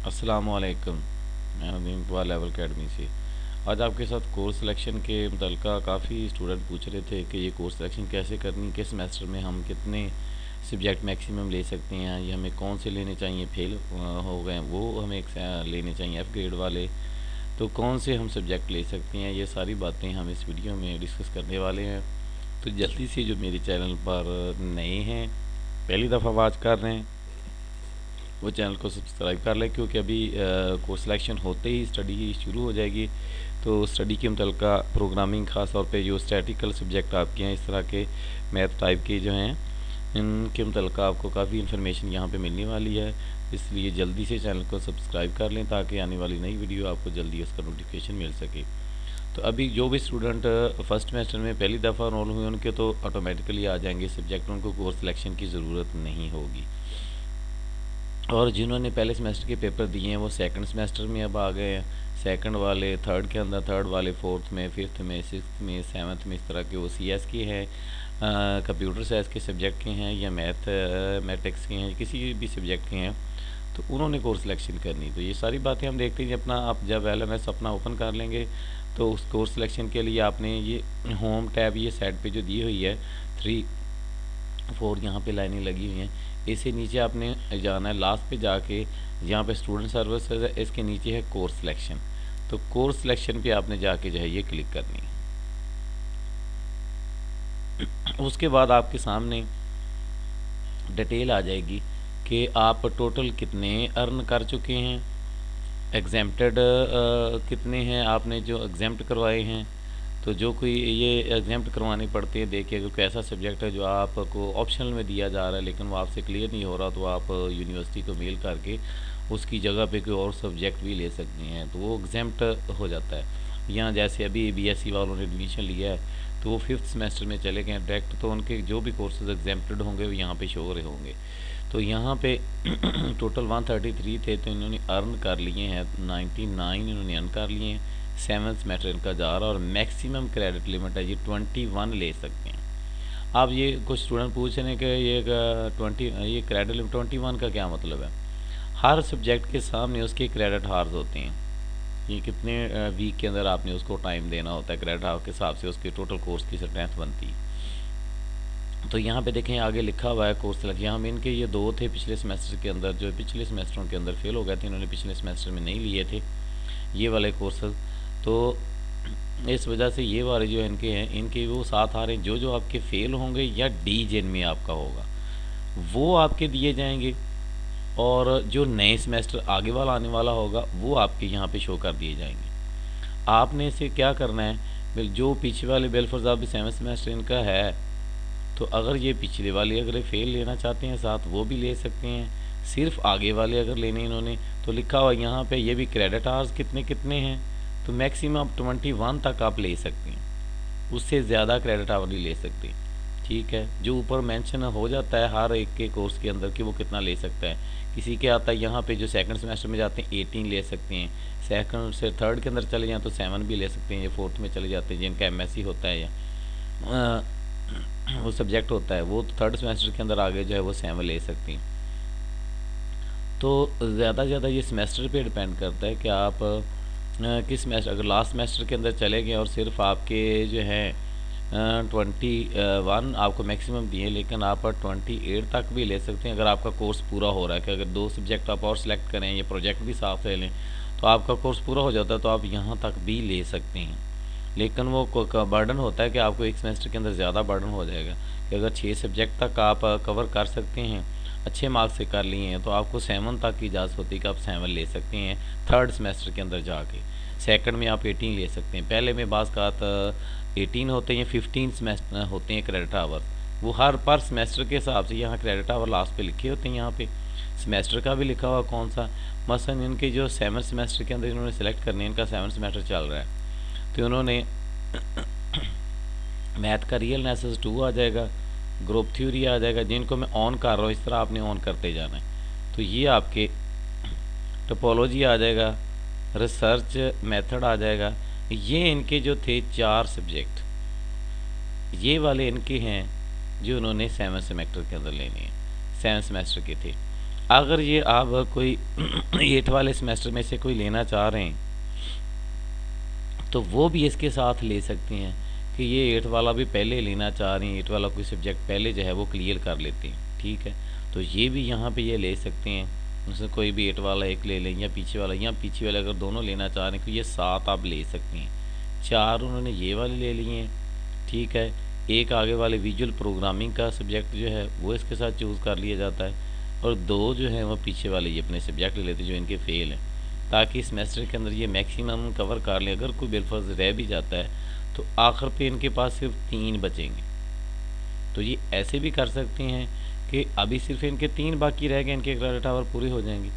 अस्सलामुअलैकुम। मैं Nadeem Iqbal level academy से। आज आपके साथ कोर्स सिलेक्शन के मुतल्लिक़ा काफ़ी स्टूडेंट पूछ रहे थे कि ये कोर्स सिलेक्शन कैसे करनी, किस सेमेस्टर में हम कितने सब्जेक्ट मैक्सिमम ले सकते हैं, ये हमें कौन से लेने चाहिए, फेल हो गए वो हमें लेने चाहिए एफ़ ग्रेड वाले, तो कौन से हम सब्जेक्ट ले सकते हैं। ये सारी बातें हम इस वीडियो में डिस्कस करने वाले हैं। तो जल्दी से जो मेरे चैनल पर नए हैं, पहली दफ़ा आवाज़ कर रहे हैं, वो चैनल को सब्सक्राइब कर लें, क्योंकि अभी कोर्स सिलेक्शन होते ही स्टडी शुरू हो जाएगी। तो स्टडी के मुतल्लिक़ा प्रोग्रामिंग ख़ास तौर पे जो स्टैटिकल सब्जेक्ट आपके हैं, इस तरह के मैथ टाइप के जो हैं, इनके मुतल्लिक़ा आपको काफ़ी इन्फॉर्मेशन यहाँ पे मिलने वाली है। इसलिए जल्दी से चैनल को सब्सक्राइब कर लें ताकि आने वाली नई वीडियो आपको जल्दी उसका नोटिफिकेशन मिल सके। तो अभी जो भी स्टूडेंट फर्स्ट सेमेस्टर में पहली दफ़ा रोल हुए, उनके तो ऑटोमेटिकली आ जाएंगे सब्जेक्ट, उनको कोर्स सिलेक्शन की ज़रूरत नहीं होगी। और जिन्होंने पहले सेमेस्टर के पेपर दिए हैं वो सेकंड सेमेस्टर में अब आ गए हैं। सेकंड वाले थर्ड के अंदर, थर्ड वाले फोर्थ में, फिफ्थ में, सिक्स्थ में, सेवन्थ में, इस तरह के वो CS के हैं, कंप्यूटर साइंस के सब्जेक्ट के हैं, या मैथमेटिक्स के हैं, किसी भी सब्जेक्ट के हैं, तो उन्होंने कोर्स सिलेक्शन करनी। तो ये सारी बातें हम देखते हैं। अपना आप जब LMS अपना ओपन कर लेंगे तो उस कोर्स सिलेक्शन के लिए आपने ये होम टैब, ये साइड पे जो दी हुई है 3-4 यहाँ पे लाइनें लगी हुई हैं, इसे नीचे आपने जाना है, लास्ट पे जाके यहाँ पे स्टूडेंट सर्विसेज है, इसके नीचे है कोर्स सिलेक्शन। तो कोर्स सिलेक्शन पे आपने जाके जो है ये क्लिक करनी है। उसके बाद आपके सामने डिटेल आ जाएगी कि आप टोटल कितने अर्न कर चुके हैं, एग्जेम्प्टेड कितने हैं आपने जो एग्जेम्प्ट करवाए हैं। तो जो कोई ये एग्जाम्प्ट करवाने पड़ते हैं, देखिए अगर कोई ऐसा सब्जेक्ट है जो आपको ऑप्शनल में दिया जा रहा है लेकिन वो आपसे क्लियर नहीं हो रहा, तो आप यूनिवर्सिटी को मेल करके उसकी जगह पे कोई और सब्जेक्ट भी ले सकते हैं, तो वो एग्जाम्प्ट हो जाता है। यहाँ जैसे अभी BSc वालों ने एडमिशन लिया है तो वो फिफ्थ सेमेस्टर में चले गए डायरेक्ट, तो उनके जो भी कोर्सेज एग्जाम्प्टेड होंगे वो यहाँ पे शो हो रहे होंगे। तो यहाँ पे टोटल 133 थे, तो इन्होंने अर्न कर लिए हैं 99, इन्होंने अर्न कर लिए हैं। सेवन सेमेस्टर इनका जा रहा है और मैक्सिमम क्रेडिट लिमिट है ये 21 ले सकते हैं। अब ये कुछ स्टूडेंट पूछ रहे हैं कि ये 20 ये क्रेडिट लिमिट 21 का क्या मतलब है। हर सब्जेक्ट के सामने उसके क्रेडिट हार्स होते हैं, ये कितने वीक के अंदर आपने उसको टाइम देना होता है, क्रेडिट हार के हिसाब से उसके टोटल कोर्स की स्ट्रेंथ बनती है। तो यहाँ पे देखें आगे लिखा हुआ है कोर्स सिलेक्शन। यहाँ में इनके ये 2 थे पिछले सेमेस्टर के अंदर, जो पिछले सेमेस्टरों के अंदर फेल हो गए थे, इन्होंने पिछले सेमेस्टर में नहीं लिए थे ये वाले कोर्सेज। तो इस वजह से ये वाले जो इनके हैं, इनके वो साथ आ रहे हैं, जो जो आपके फेल होंगे या डी जेन में आपका होगा वो आपके दिए जाएंगे, और जो नए सेमेस्टर आगे वाला आने वाला होगा वो आपके यहाँ पे शो कर दिए जाएंगे। आपने इसे क्या करना है, जो पीछे वाले बेलफर्ज आप भी सेवन सेमेस्टर इनका है, तो अगर ये पिछले वाले अगर फेल लेना चाहते हैं साथ वो भी ले सकते हैं। सिर्फ आगे वाले अगर लेने इन्होंने, तो लिखा हुआ यहाँ पे ये भी क्रेडिट आवर्स कितने कितने हैं, तो मैक्सिमम 21 तक आप ले सकते हैं, उससे ज़्यादा क्रेडिट आवर नहीं ले सकते। ठीक है, जो ऊपर मेंशन हो जाता है हर एक के कोर्स के अंदर कि वो कितना ले सकता है। किसी के आता है यहाँ पे जो सेकंड सेमेस्टर में जाते हैं 18 ले सकते हैं, सेकंड से थर्ड के अंदर चले जाएँ तो 7 भी ले सकते हैं, या फोर्थ में चले जाते हैं जिनका MSc होता है या वो सब्जेक्ट होता है, वो थर्ड सेमेस्टर के अंदर आगे जो है वो 7 ले सकती हैं। तो ज़्यादा से ज़्यादा ये सेमेस्टर पे डिपेंड करता है कि आप किस सेमेस्टर, अगर लास्ट सेमेस्टर के अंदर चले गए और सिर्फ आपके जो हैं 21 आपको मैक्सिमम दिए, लेकिन आप 28 तक भी ले सकते हैं अगर आपका कोर्स पूरा हो रहा है। कि अगर 2 सब्जेक्ट आप और सेलेक्ट करें या प्रोजेक्ट भी साथ ले लें तो आपका कोर्स पूरा हो जाता है, तो आप यहाँ तक भी ले सकते हैं। लेकिन वो बर्डन होता है कि आपको एक सेमेस्टर के अंदर ज़्यादा बर्डन हो जाएगा, कि अगर 6 सब्जेक्ट तक आप कवर कर सकते हैं, अच्छे मार्क्स से कर लिए हैं, तो आपको 7 तक की इजाज़त होती है कि आप 7 ले सकते हैं थर्ड सेमेस्टर के अंदर जाके। सेकंड में आप 18 ले सकते हैं, पहले में बाज़ का 18 होते हैं, 15 सेमेस्टर होते हैं क्रेडिट आवर्स, वो हर पर सेमेस्टर के हिसाब से यहाँ क्रेडिट आवर लास्ट पे लिखे होते हैं। यहाँ पे सेमेस्टर का भी लिखा हुआ कौन सा, मसलन इनके जो 7 सेमेस्टर के अंदर इन्होंने सेलेक्ट करने, इनका 7 सेमेस्टर चल रहा है, तो उन्होंने मैथ का रियल एनालिसिस 2 आ जाएगा, ग्रुप थ्योरी आ जाएगा, जिनको मैं ऑन कर रहा हूँ इस तरह आपने ऑन करते जाना है। तो ये आपके टोपोलॉजी आ जाएगा, रिसर्च मेथड आ जाएगा। ये इनके जो थे 4 सब्जेक्ट, ये वाले इनके हैं जो उन्होंने 7 सेमेस्टर के अंदर लेने हैं, 7 सेमेस्टर के थे। अगर ये आप कोई 8 वाले सेमेस्टर में से कोई लेना चाह रहे हैं तो वो भी इसके साथ ले सकते हैं कि ये 8 वाला भी पहले लेना चाह रहे हैं, 8 वाला कोई सब्जेक्ट पहले जो है वो क्लियर कर लेते हैं, ठीक है। तो ये भी यहाँ पे ये ले सकते हैं, जैसे कोई भी 8 वाला एक ले लें या पीछे वाला, या पीछे वाले अगर दोनों लेना चाह रहे हैं तो ये 7 आप ले सकते हैं। 4 उन्होंने ये वाले ले लिए हैं, ठीक है। एक आगे वाले विजुअल प्रोग्रामिंग का सब्जेक्ट जो है वो इसके साथ चूज़ कर लिया जाता है, और 2 जो है वो पीछे वाले ये अपने सब्जेक्ट ले लेते हैं जो इनके फेल हैं, ताकि सेमेस्टर के अंदर ये मैक्सिमम कवर कर लें। अगर कोई बिलफर्ज रह भी जाता है तो आखिर पे इनके पास सिर्फ 3 बचेंगे। तो ये ऐसे भी कर सकते हैं कि अभी सिर्फ इनके 3 बाकी रह गए, इनके क्रेडिट आवर पूरे हो जाएंगे,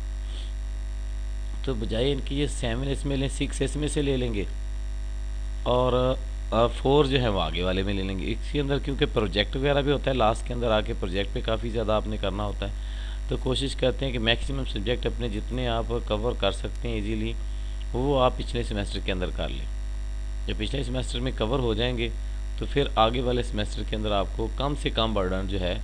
तो बजाय इनकी ये 7 इसमें लें, 6 इसमें से ले लेंगे, और 4 जो है वो आगे वाले में ले लेंगे। इसके अंदर क्योंकि प्रोजेक्ट वगैरह भी होता है, लास्ट के अंदर आके प्रोजेक्ट पे काफ़ी ज़्यादा आपने करना होता है, तो कोशिश करते हैं कि मैक्सिमम सब्जेक्ट अपने जितने आप कवर कर सकते हैं इजीली, वो आप पिछले सेमेस्टर के अंदर कर लें। जब पिछले सेमेस्टर में कवर हो जाएंगे तो फिर आगे वाले सेमेस्टर के अंदर आपको कम से कम बर्डन जो है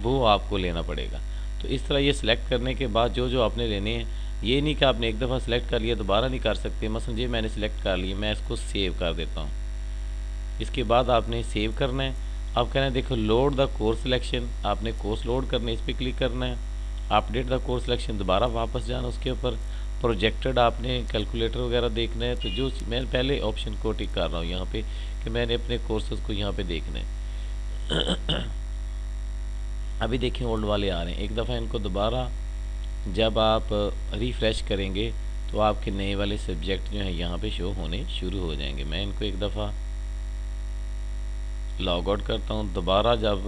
वो आपको लेना पड़ेगा। तो इस तरह ये सिलेक्ट करने के बाद जो जो आपने लेने हैं, ये नहीं कि आपने एक दफ़ा सेलेक्ट कर लिया दोबारा नहीं कर सकते। मसलन ये मैंने सेलेक्ट कर लिया, मैं इसको सेव कर देता हूँ। इसके बाद आपने सेव करना है, आप कहना है देखो लोड द कोर्स सिलेक्शन, आपने कोर्स लोड करना है, इस पर क्लिक करना है। अपडेट द कोर्स सिलेक्शन, दोबारा वापस जाना उसके ऊपर। प्रोजेक्टेड आपने कैलकुलेटर वगैरह देखना है, तो जो मैं पहले ऑप्शन को टिक कर रहा हूँ यहाँ पे कि मैंने अपने कोर्सेज को यहाँ पे देखना है। अभी देखें ओल्ड वाले आ रहे हैं, एक दफ़ा इनको दोबारा जब आप रिफ़्रेश करेंगे तो आपके नए वाले सब्जेक्ट जो हैं यहाँ पे शो होने शुरू हो जाएंगे। मैं इनको एक दफ़ा लॉग आउट करता हूँ। दोबारा जब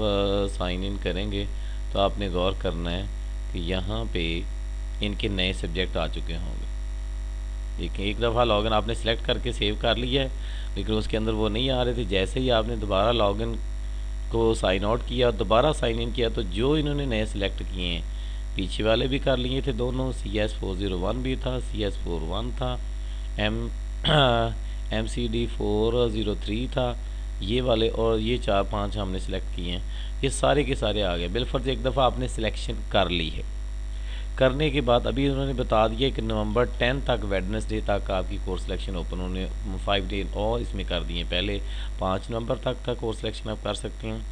साइन इन करेंगे तो आपने गौर करना है कि यहाँ पे इनके नए सब्जेक्ट आ चुके होंगे। देखिए एक दफ़ा लॉगिन आपने सेलेक्ट करके सेव कर लिया है, लेकिन उसके अंदर वो नहीं आ रहे थे। जैसे ही आपने दोबारा लॉगिन को साइन आउट किया, दोबारा साइन इन किया, तो जो इन्होंने नए सेलेक्ट किए हैं, पीछे वाले भी कर लिए थे दोनों, CS401 भी था, CS41 था, MCD 403 था, ये वाले, और ये 4-5 हमने सेलेक्ट किए हैं, ये सारे के सारे आ गए। बिलफर्ज एक दफ़ा आपने सिलेक्शन कर ली है। करने के बाद अभी उन्होंने बता दिया कि नवंबर 10 तक, वेडनेसडे तक आपकी कोर्स सिलेक्शन ओपन, उन्होंने 5 डे और इसमें कर दिए। पहले 5 नवंबर तक का कोर्स सिलेक्शन आप कर सकते हैं,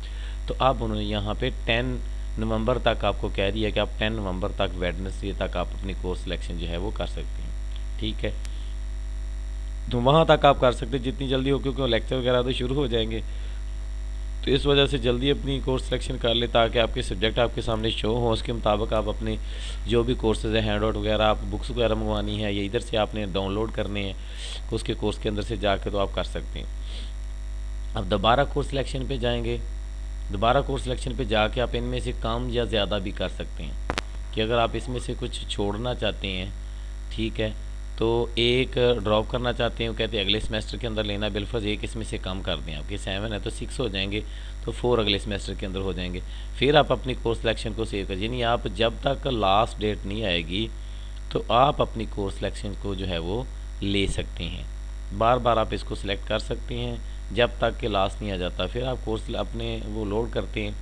तो अब उन्होंने यहाँ पे 10 नवंबर तक आपको कह दिया कि आप 10 नवंबर तक, वेडनेसडे तक आप अपनी कोर्स सिलेक्शन जो है वो कर सकते हैं, ठीक है। तो वहाँ तक आप कर सकते हैं जितनी जल्दी हो, क्योंकि लेक्चर वगैरह तो शुरू हो जाएंगे, तो इस वजह से जल्दी अपनी कोर्स सिलेक्शन कर ले ताकि आपके सब्जेक्ट आपके सामने शो हो। उसके मुताबिक आप अपने जो भी कोर्सेज हैं, हैंड आउट वगैरह, आप बुक्स वगैरह मंगवानी है या इधर से आपने डाउनलोड करने हैं उसके कोर्स के अंदर से जाके, तो आप कर सकते हैं। अब दोबारा कोर्स सिलेक्शन पे जाएंगे, दोबारा कोर्स सिलेक्शन पे जाके आप इनमें से कम या ज़्यादा भी कर सकते हैं कि अगर आप इसमें से कुछ छोड़ना चाहते हैं, ठीक है, तो एक ड्रॉप करना चाहते हैं, वो कहते हैं अगले सेमेस्टर के अंदर लेना, बिलफर्ज एक इसमें से कम कर दें, आपके 7 है तो 6 हो जाएंगे, तो 4 अगले सेमेस्टर के अंदर हो जाएंगे। फिर आप अपनी कोर्स सिलेक्शन को सेव कर, यानी आप जब तक लास्ट डेट नहीं आएगी तो आप अपनी कोर्स सिलेक्शन को जो है वो ले सकते हैं। बार बार आप इसको सिलेक्ट कर सकते हैं जब तक कि लास्ट नहीं आ जाता। फिर आप कोर्स अपने वो लोड करते हैं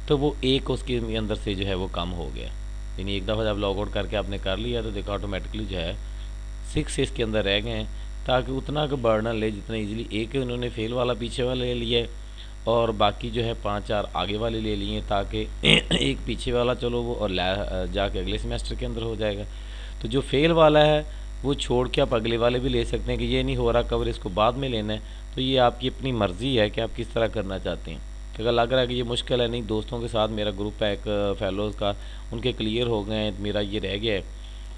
तो वो एक उसके अंदर से जो है वो कम हो गया, यानी एक दफ़ा जब लॉग आउट करके आपने कर लिया तो देखो ऑटोमेटिकली जो है 6 इसके अंदर रह गए हैं, ताकि उतना का बर्डन ले जितना इजीली। एक उन्होंने फेल वाला पीछे वाला ले लिया है और बाकी जो है 5-4 आगे वाले ले लिए, ताकि एक पीछे वाला चलो वो और जाके अगले सेमेस्टर के अंदर हो जाएगा। तो जो फेल वाला है वो छोड़ के आप अगले वाले भी ले सकते हैं कि ये नहीं हो रहा कवर, इसको बाद में लेना है। तो ये आपकी अपनी मर्ज़ी है कि आप किस तरह करना चाहते हैं। अगर लग रहा है कि ये मुश्किल है, नहीं, दोस्तों के साथ मेरा ग्रुप है एक फेलोज़ का, उनके क्लियर हो गए हैं, मेरा ये रह गया है,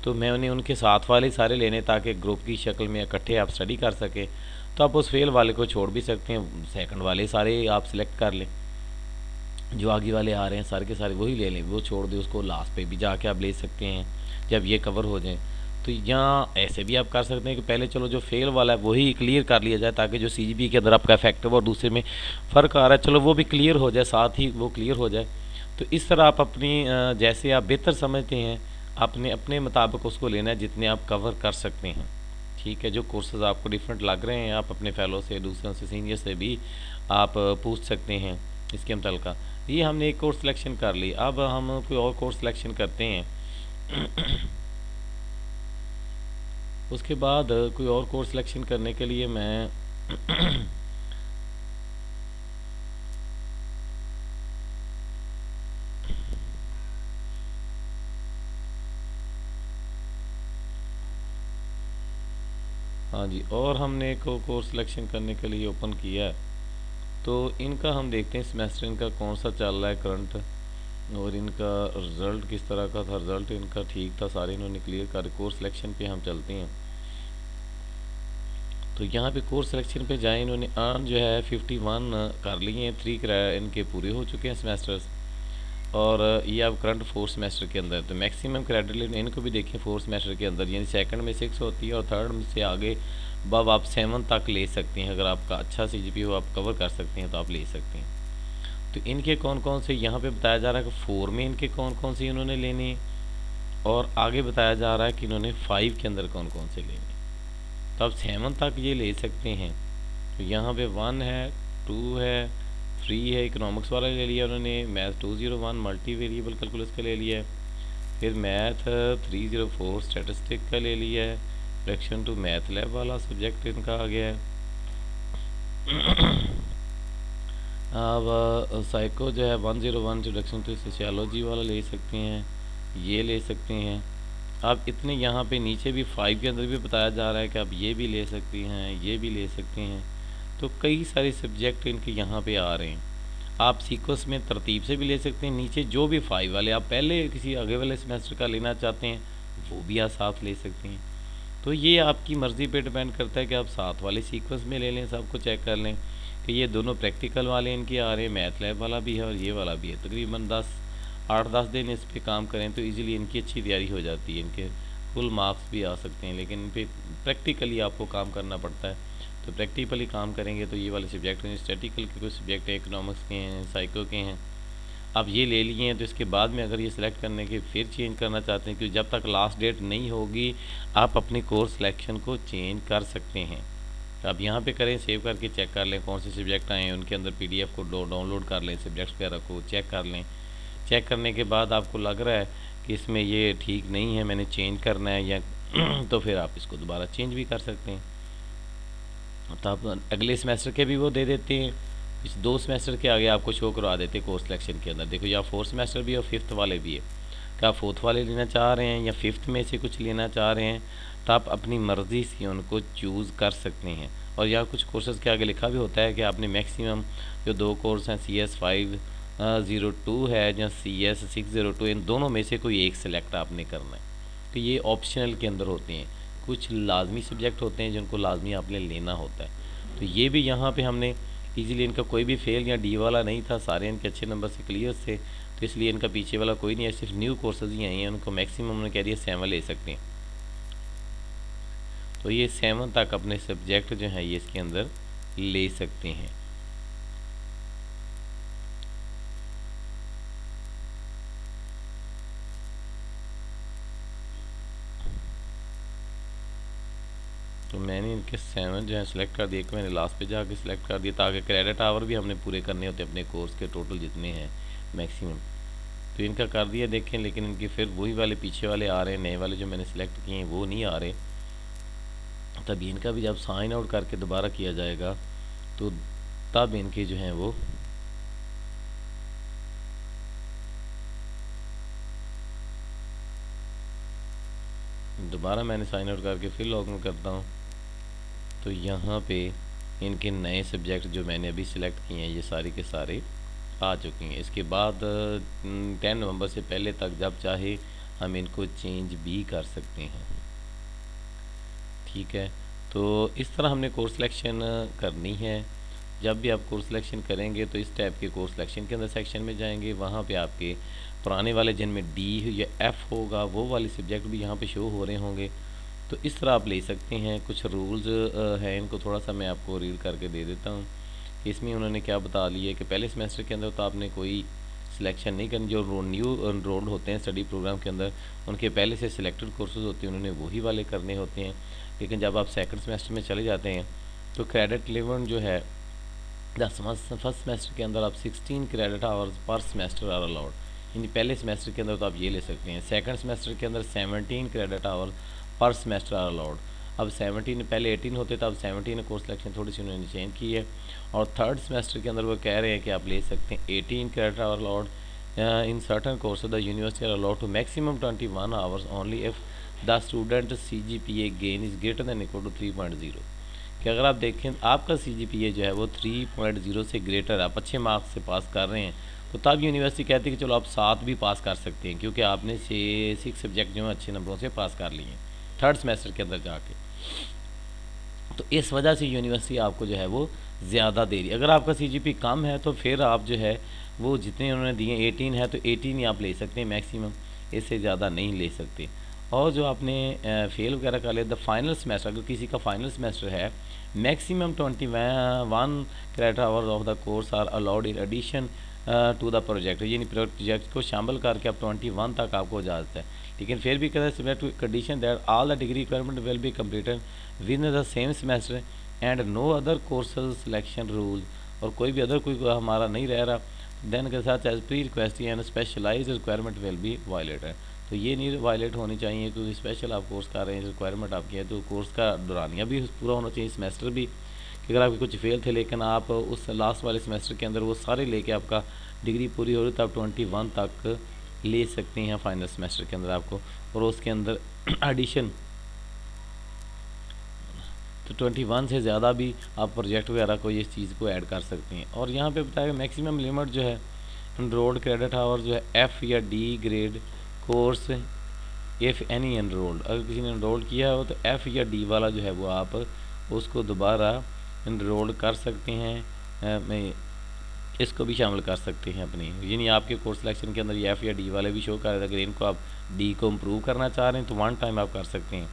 तो मैं उन्हें उनके साथ वाले सारे लेने ताकि ग्रुप की शक्ल में इकट्ठे आप स्टडी कर सकें। तो आप उस फेल वाले को छोड़ भी सकते हैं, सेकंड वाले सारे आप सिलेक्ट कर लें, जो आगे वाले आ रहे हैं सारे के सारे वही ले लें, वो छोड़ दें, उसको लास्ट पे भी जाके आप ले सकते हैं जब ये कवर हो जाए। तो यहाँ ऐसे भी आप कर सकते हैं कि पहले चलो जो फेल वाला है वही क्लियर कर लिया जाए, ताकि जो CGP के अंदर आपका इफेक्टिव और दूसरे में फ़र्क आ रहा है चलो वो भी क्लियर हो जाए, साथ ही वो क्लियर हो जाए। तो इस तरह आप अपनी जैसे आप बेहतर समझते हैं आपने अपने मुताबिक उसको लेना है जितने आप कवर कर सकते हैं, ठीक है। जो कोर्सेज आपको डिफरेंट लग रहे हैं आप अपने फेलो से, दूसरों से, सीनियर से भी आप पूछ सकते हैं इसके मतलब का। ये हमने एक कोर्स सिलेक्शन कर ली, अब हम कोई और कोर्स सिलेक्शन करते हैं उसके बाद कोई और कोर्स सिलेक्शन करने के लिए मैं हाँ जी, और हमने एक कोर्स सिलेक्शन करने के लिए ओपन किया है, तो इनका हम देखते हैं सेमेस्टर इनका कौन सा चल रहा है करंट, और इनका रिज़ल्ट किस तरह का था। रिज़ल्ट इनका ठीक था, सारे इन्होंने क्लियर कर। कोर्स सिलेक्शन पे हम चलते हैं, तो यहाँ पे कोर्स सिलेक्शन पे जाएं। इन्होंने अर्न जो है 51 कर लिए हैं, 3 इनके पूरे हो चुके हैं सेमेस्टर्स, और ये अब करंट 4 सेमेस्टर के अंदर। तो मैक्सिमम क्रेडिट लिमिट इनको भी देखें 4 सेमेस्टर के अंदर, यानी सेकंड में 6 होती है और थर्ड में से आगे अब आप 7 तक ले सकते हैं। अगर आपका अच्छा CGPA हो, आप कवर कर सकते हैं, तो आप ले सकते हैं। तो इनके कौन कौन से यहाँ पे बताया जा रहा है कि 4 में इनके कौन कौन से इन्होंने लेने, और आगे बताया जा रहा है कि इन्होंने 5 के अंदर कौन कौन से लेने। तो आप 7 तक ये ले सकते हैं। तो यहाँ पे 1 है, 2 है, 3 है, इकोनॉमिक्स वाला ले लिया उन्होंने, मैथ 201 मल्टी वेरिएबल कैलकुलस का ले लिया है, फिर मैथ 304 स्टैटिस्टिक का ले लिया है, फ्रैक्शन टू मैथ लैब वाला सब्जेक्ट इनका आ गया है। अब साइको जो है 101 इंट्रोडक्शन टू सोशियोलॉजी वाला ले सकते हैं, ये ले सकते हैं। अब इतने यहाँ पे नीचे भी 5 के अंदर भी बताया जा रहा है कि आप ये भी ले सकती हैं, ये भी ले सकते हैं। तो कई सारे सब्जेक्ट इनके यहाँ पे आ रहे हैं। आप सीक्वेंस में तरतीब से भी ले सकते हैं। नीचे जो भी 5 वाले आप पहले किसी आगे वाले सेमेस्टर का लेना चाहते हैं, वो भी आप साथ ले सकते हैं। तो ये आपकी मर्ज़ी पे डिपेंड करता है कि आप साथ वाले सीक्वेंस में ले लें, सबको चेक कर लें कि ये दोनों प्रैक्टिकल वाले इनके आ रहे हैं, मैथ लैब वाला भी है और ये वाला भी है। तकरीबन 8-10 दिन इस पर काम करें तो इजीली इनकी अच्छी तैयारी हो जाती है, इनके फुल मार्क्स भी आ सकते हैं। लेकिन इन पर प्रैक्टिकली आपको काम करना पड़ता है। तो प्रैक्टिकली काम करेंगे तो ये वाले सब्जेक्ट हैं। स्टैटिकल के कुछ सब्जेक्ट हैं, इकोनॉमिक्स के हैं, साइको के हैं। अब ये ले लिए हैं, तो इसके बाद में अगर ये सिलेक्ट करने के फिर चेंज करना चाहते हैं, क्योंकि जब तक लास्ट डेट नहीं होगी आप अपनी कोर्स सिलेक्शन को चेंज कर सकते हैं। अब यहाँ पे करें, सेव करके चेक कर लें कौन से सब्जेक्ट आए हैं, उनके अंदर PDF को डाउनलोड कर लें, सब्जेक्ट्स वगैरह को चेक कर लें। चेक करने के बाद आपको लग रहा है कि इसमें ये ठीक नहीं है, मैंने चेंज करना है या तो फिर आप इसको दोबारा चेंज भी कर सकते हैं। तो आप अगले सेमेस्टर के भी वो दे देते हैं, इस 2 सेमेस्टर के आगे आपको शो करवा देते हैं कोर्स सिलेक्शन के अंदर। देखो या 4 सेमेस्टर भी और 5th वाले भी है। क्या आप 4th वाले लेना चाह रहे हैं या 5th में से कुछ लेना चाह रहे हैं, तो आप अपनी मर्ज़ी से उनको चूज़ कर सकते हैं। और यहाँ कुछ कोर्सेज़ के आगे लिखा भी होता है कि आपने मैक्सिमम जो 2 कोर्स हैं, CS 502 है या CS 602, इन दोनों में से कोई एक सिलेक्ट आपने करना है। तो ये ऑप्शनल के अंदर होते हैं, कुछ लाजमी सब्जेक्ट होते हैं जिनको लाजमी आपने लेना होता है। तो ये भी यहाँ पे हमने इजीली, इनका कोई भी फेल या D वाला नहीं था, सारे इनके अच्छे नंबर से क्लियर थे, तो इसलिए इनका पीछे वाला कोई नहीं है। सिर्फ न्यू कोर्सेज ही आए हैं, उनको मैक्सिमम उन्होंने कह दिया 7 ले सकते हैं। तो ये 7 तक अपने सब्जेक्ट जो है ये इसके अंदर ले सकते हैं। तो मैंने इनके 7 जो है सिलेक्ट कर दिए, मैंने लास्ट पे जाके सिलेक्ट कर दिया, ताकि क्रेडिट आवर भी हमने पूरे करने होते अपने कोर्स के टोटल जितने हैं मैक्सिमम। तो इनका कर दिया देखें, लेकिन इनके फिर वही वाले पीछे वाले आ रहे हैं, नए वाले जो मैंने सिलेक्ट किए हैं वो नहीं आ रहे। तब इनका भी जब साइन आउट करके दोबारा किया जाएगा तो तब इनके जो हैं वो दोबारा मैंने साइन आउट करके फिर लॉग इन करता हूँ, तो यहाँ पे इनके नए सब्जेक्ट जो मैंने अभी सिलेक्ट किए हैं ये सारे के सारे आ चुके हैं। इसके बाद 10 नवंबर से पहले तक जब चाहे हम इनको चेंज भी कर सकते हैं। ठीक है, तो इस तरह हमने कोर्स सिलेक्शन करनी है। जब भी आप कोर्स सिलेक्शन करेंगे तो इस टाइप के कोर्स सिलेक्शन के अंदर सेक्शन में जाएंगे, वहाँ पे आपके पुराने वाले जिनमें D या F होगा वो वाले सब्जेक्ट भी यहाँ पे शो हो रहे होंगे। तो इस तरह आप ले सकते हैं। कुछ रूल्स हैं, इनको थोड़ा सा मैं आपको रीड करके दे देता हूँ। इसमें उन्होंने क्या बता लिया कि पहले सेमेस्टर के अंदर तो आपने कोई सिलेक्शन नहीं करनी। जो न्यू एनरोल्ड होते हैं स्टडी प्रोग्राम के अंदर, उनके पहले से सिलेक्टेड कोर्सेज होते हैं, उन्होंने वही वाले करने होते हैं। लेकिन जब आप सेकंड सेमेस्टर में चले जाते हैं तो क्रेडिट लिमिट जो है फर्स्ट सेमेस्टर के अंदर आप 16 credit hours per semester are allowed, यानी पहले सेमेस्टर के अंदर तो आप ये ले सकते हैं। सेकंड सेमेस्टर के अंदर 17 क्रेडिट आवर पर सेमेस्टर आर अलाउड। अब 17, पहले 18 होते थे, अब 17 कोर्स सिलेक्शन थोड़ी सी उन्होंने चेंज की है। और थर्ड सेमेस्टर के अंदर वो कह रहे हैं कि आप ले सकते हैं 18 credit hour allowed in certain course the university are allowed to maximum 21 hours only if the student CGPA gain is greater than equal to 3.0। कि अगर आप देखें आपका CGPA जो है वो 3.0 से ग्रेटर, आप अच्छे मार्क्स से पास कर रहे हैं, तो तब यूनिवर्सिटी कहती है कि चलो आप 7 भी पास कर सकते हैं, क्योंकि आपने 6 सब्जेक्ट जो है अच्छे नंबरों से पास कर लिए हैं थर्ड सेमेस्टर के अंदर जाके। तो इस वजह से यूनिवर्सिटी आपको जो है वो ज़्यादा दे रही है। अगर आपका CGPA कम है तो फिर आप जो है वो जितने उन्होंने दिए 18 है तो 18 ही आप ले सकते हैं मैक्सिमम, इससे ज़्यादा नहीं ले सकते। और जो आपने फेल वगैरह कर लिया द फाइनल सेमेस्टर, अगर किसी का फाइनल सेमेस्टर है, maximum 21 credit hours of the course are allowed in addition to the project, यानी प्रोजेक्ट को शामिल करके आप 21 तक आपको इजाज़त है। लेकिन फिर भी कहते हैं subject to condition that all the degree requirement will be completed within the same semester and no other courses selection rule, और कोई भी अदर कोई हमारा नहीं रह रहा, देन के साथ as pre request and specialize requirement will be violated. तो ये नहीं वायलेट होनी चाहिए, क्योंकि स्पेशल आप कोर्स कर रहे हैं, रिक्वायरमेंट आपकी है, तो कोर्स का दौरानिया भी पूरा होना चाहिए, सेमेस्टर भी, कि अगर आपके कुछ फेल थे लेकिन आप उस लास्ट वाले सेमेस्टर के अंदर वो सारे लेके आपका डिग्री पूरी हो रही तो आप 21 तक ले सकते हैं फाइनल सेमेस्टर के अंदर आपको, और उसके अंदर एडिशन तो 21 से ज़्यादा भी आप प्रोजेक्ट वगैरह को इस चीज़ को ऐड कर सकते हैं। और यहाँ पे बताया मैक्सिमम लिमिट जो है एनरोल्ड क्रेडिट आवर जो है F या D grade course if any enrolled, अगर किसी ने एनरोल किया हो तो F या D वाला जो है वो आप उसको दोबारा एनरोल कर सकते हैं, मैं इसको भी शामिल कर सकते हैं अपनी, यानी आपके कोर्स सिलेक्शन के अंदर ये F या D वाले भी शो कर रहे थे। अगर इनको आप D को इम्प्रूव करना चाह रहे हैं तो 1 टाइम आप कर सकते हैं,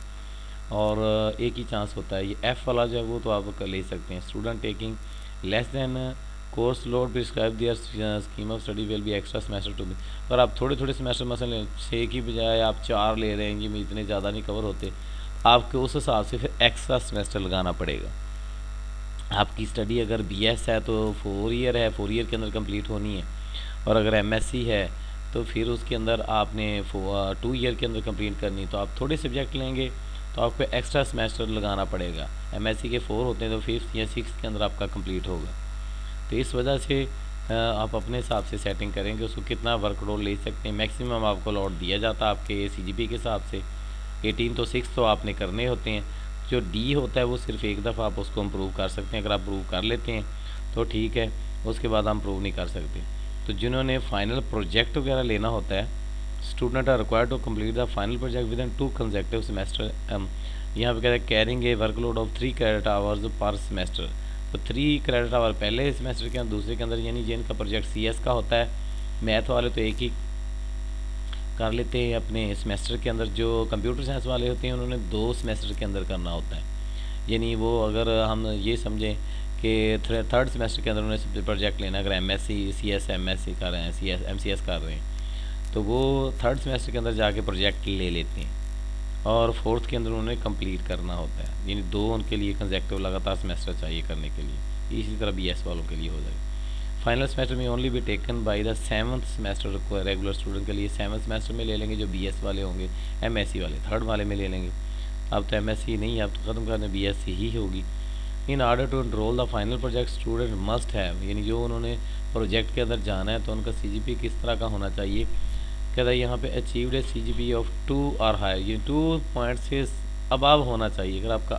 और एक ही चांस होता है। ये F वाला जो है वो तो आप ले सकते हैं। Student taking less than course load prescribe their scheme of study will be extra semester to be, अगर आप थोड़े थोड़े सेमेस्टर मसलन 6 की बजाय आप 4 ले रहे हैं, ये इतने ज़्यादा नहीं कवर होते, आपको उस हिसाब से फिर एक्स्ट्रा सेमेस्टर लगाना पड़ेगा। आपकी स्टडी अगर BS है तो 4 ईयर है, 4 ईयर के अंदर कंप्लीट होनी है, और अगर MSc है तो फिर उसके अंदर आपने 2 ईयर के अंदर कंप्लीट करनी, तो आप थोड़े सब्जेक्ट लेंगे तो आपको एक्स्ट्रा सेमेस्टर लगाना पड़ेगा। MSc के 4 होते हैं तो 5th या 6th के अंदर आपका कंप्लीट होगा। तो इस वजह से आप अपने हिसाब से सेटिंग करेंगे उसको कितना वर्कलोड ले सकते हैं। मैक्सिमम आपको लोड दिया जाता है आपके CGPA के हिसाब से 18 तो 6 तो आपने करने होते हैं। जो D होता है वो सिर्फ एक दफ़ा आप उसको इम्प्रूव कर सकते हैं, अगर आप इम्प्रूव कर लेते हैं तो ठीक है, उसके बाद हम इम्प्रूव नहीं कर सकते। तो जिन्होंने फाइनल प्रोजेक्ट वगैरह लेना होता है, student are required to complete the final project within 2 consecutive semester. यहाँ पे कहते हैं carrying a workload of 3 credit hours per semester, तो 3 क्रेडिट आवर पहले सेमेस्टर के अंदर, दूसरे के अंदर, यानी जिनका प्रोजेक्ट CS का होता है, मैथ वाले तो एक ही कर लेते हैं अपने सेमेस्टर के अंदर, जो कंप्यूटर साइंस वाले होते हैं उन्होंने 2 सेमेस्टर के अंदर करना होता है। यानी वो अगर हम ये समझें कि थर्ड सेमेस्टर के अंदर उन्हें प्रोजेक्ट लेना, अगर MSc CS MSc कर रहे हैं, CS MCS कर रहे हैं, तो वो थर्ड सेमेस्टर के अंदर जाके प्रोजेक्ट ले लेते हैं, और फोर्थ के अंदर उन्हें कंप्लीट करना होता है, यानी 2 उनके लिए कंसेक्टिव लगातार सेमेस्टर चाहिए करने के लिए। इसी तरह BS वालों के लिए हो जाएगा। फाइनल सेमेस्टर में only be taken by the 7th semester, regular student के लिए 7th सेमेस्टर में ले लेंगे जो BS वाले होंगे, MSc वाले थर्ड वाले में ले लेंगे। अब तो MSc नहीं है, अब तो ख़त्म करने BSc ही होगी। In order to enroll the final project student must have, यानी जो उन्होंने प्रोजेक्ट के अंदर जाना है तो उनका CGPA किस तरह का होना चाहिए। कहता है यहाँ पे अचीव्ड ए CGPA ऑफ 2 और हायर, ये 2 पॉइंट से अबव होना चाहिए। अगर आपका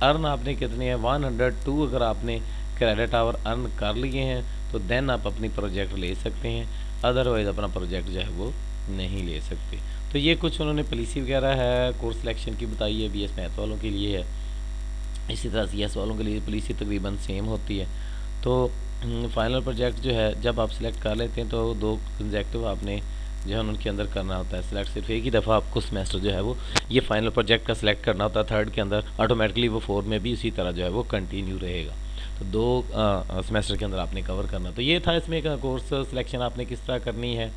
अर्न आपने कितने हैं 102, अगर आपने क्रेडिट आवर अर्न कर लिए हैं तो देन आप अपनी प्रोजेक्ट ले सकते हैं, अदरवाइज़ अपना प्रोजेक्ट जो है वो नहीं ले सकते। तो ये कुछ उन्होंने पॉलिसी वगैरह है कोर्स सिलेक्शन की बताई है, BS मैथ वालों के लिए है, इसी तरह CS वालों के लिए पॉलिसी तकरीबन सेम होती है। तो फाइनल प्रोजेक्ट जो है जब आप सिलेक्ट कर लेते हैं तो 2 कंसेक्टिव आपने जो है उनके अंदर करना होता है सिलेक्ट, सिर्फ एक ही दफ़ा आपको सेमेस्टर जो है वो ये फाइनल प्रोजेक्ट का सिलेक्ट करना होता है थर्ड के अंदर, ऑटोमेटिकली वो 4 में भी इसी तरह जो है वो कंटिन्यू रहेगा। तो 2 सेमेस्टर के अंदर आपने कवर करना। तो ये था इसमें का कोर्स सिलेक्शन आपने किस तरह करनी है,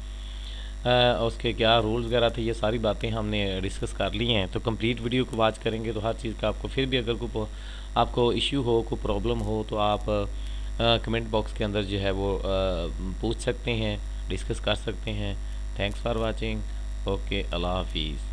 उसके क्या रूल्स वगैरह थे, ये सारी बातें हमने डिस्कस कर ली हैं। तो कंप्लीट वीडियो को वॉच करेंगे तो हर चीज़ का आपको, फिर भी अगर कोई आपको इश्यू हो, कोई प्रॉब्लम हो तो आप कमेंट बॉक्स के अंदर जो है वो पूछ सकते हैं। डिस्कस कर सकते हैं। Thanks for watching. ओके, अल्लाह हाफिज़।